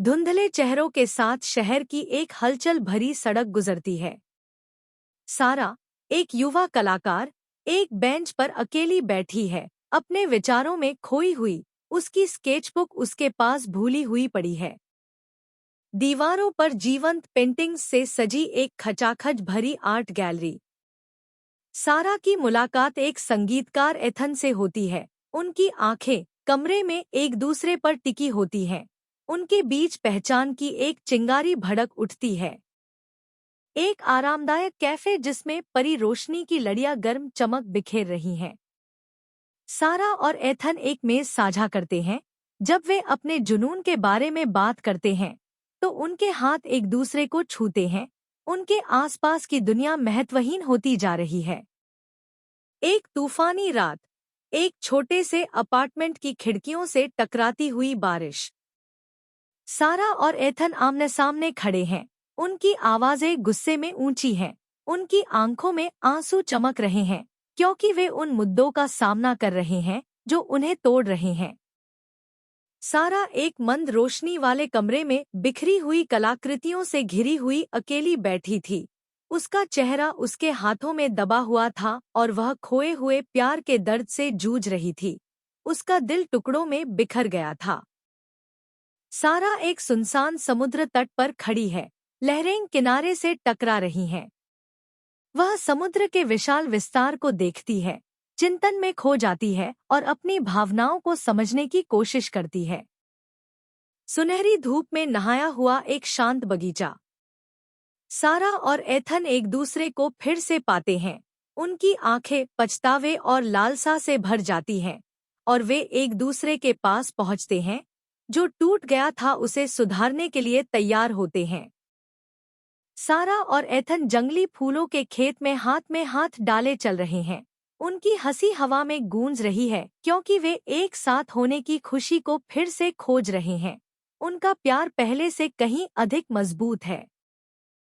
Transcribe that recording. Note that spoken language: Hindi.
धुंधले चेहरों के साथ शहर की एक हलचल भरी सड़क गुजरती है। सारा, एक युवा कलाकार, एक बेंच पर अकेली बैठी है, अपने विचारों में खोई हुई। उसकी स्केचबुक उसके पास भूली हुई पड़ी है। दीवारों पर जीवंत पेंटिंग्स से सजी एक खचाखच भरी आर्ट गैलरी। सारा की मुलाकात एक संगीतकार एथन से होती है। उनकी आंखें कमरे में एक दूसरे पर टिकी होती हैं। उनके बीच पहचान की एक चिंगारी भड़क उठती है। एक आरामदायक कैफे जिसमें परी रोशनी की लड़ियां गर्म चमक बिखेर रही हैं। सारा और एथन एक मेज साझा करते हैं। जब वे अपने जुनून के बारे में बात करते हैं तो उनके हाथ एक दूसरे को छूते हैं। उनके आसपास की दुनिया महत्वहीन होती जा रही है। एक तूफानी रात, एक छोटे से अपार्टमेंट की खिड़कियों से टकराती हुई बारिश। सारा और एथन आमने सामने खड़े हैं। उनकी आवाजें गुस्से में ऊंची हैं। उनकी आंखों में आंसू चमक रहे हैं, क्योंकि वे उन मुद्दों का सामना कर रहे हैं जो उन्हें तोड़ रहे हैं। सारा एक मंद रोशनी वाले कमरे में बिखरी हुई कलाकृतियों से घिरी हुई अकेली बैठी थी। उसका चेहरा उसके हाथों में दबा हुआ था और वह खोए हुए प्यार के दर्द से जूझ रही थी। उसका दिल टुकड़ों में बिखर गया था। सारा एक सुनसान समुद्र तट पर खड़ी है। लहरें किनारे से टकरा रही हैं। वह समुद्र के विशाल विस्तार को देखती है, चिंतन में खो जाती है और अपनी भावनाओं को समझने की कोशिश करती है। सुनहरी धूप में नहाया हुआ एक शांत बगीचा। सारा और एथन एक दूसरे को फिर से पाते हैं। उनकी आंखें पछतावे और लालसा से भर जाती हैं और वे एक दूसरे के पास पहुंचते हैं। जो टूट गया था उसे सुधारने के लिए तैयार होते हैं। सारा और एथन जंगली फूलों के खेत में हाथ डाले चल रहे हैं। उनकी हंसी हवा में गूंज रही है, क्योंकि वे एक साथ होने की खुशी को फिर से खोज रहे हैं। उनका प्यार पहले से कहीं अधिक मजबूत है।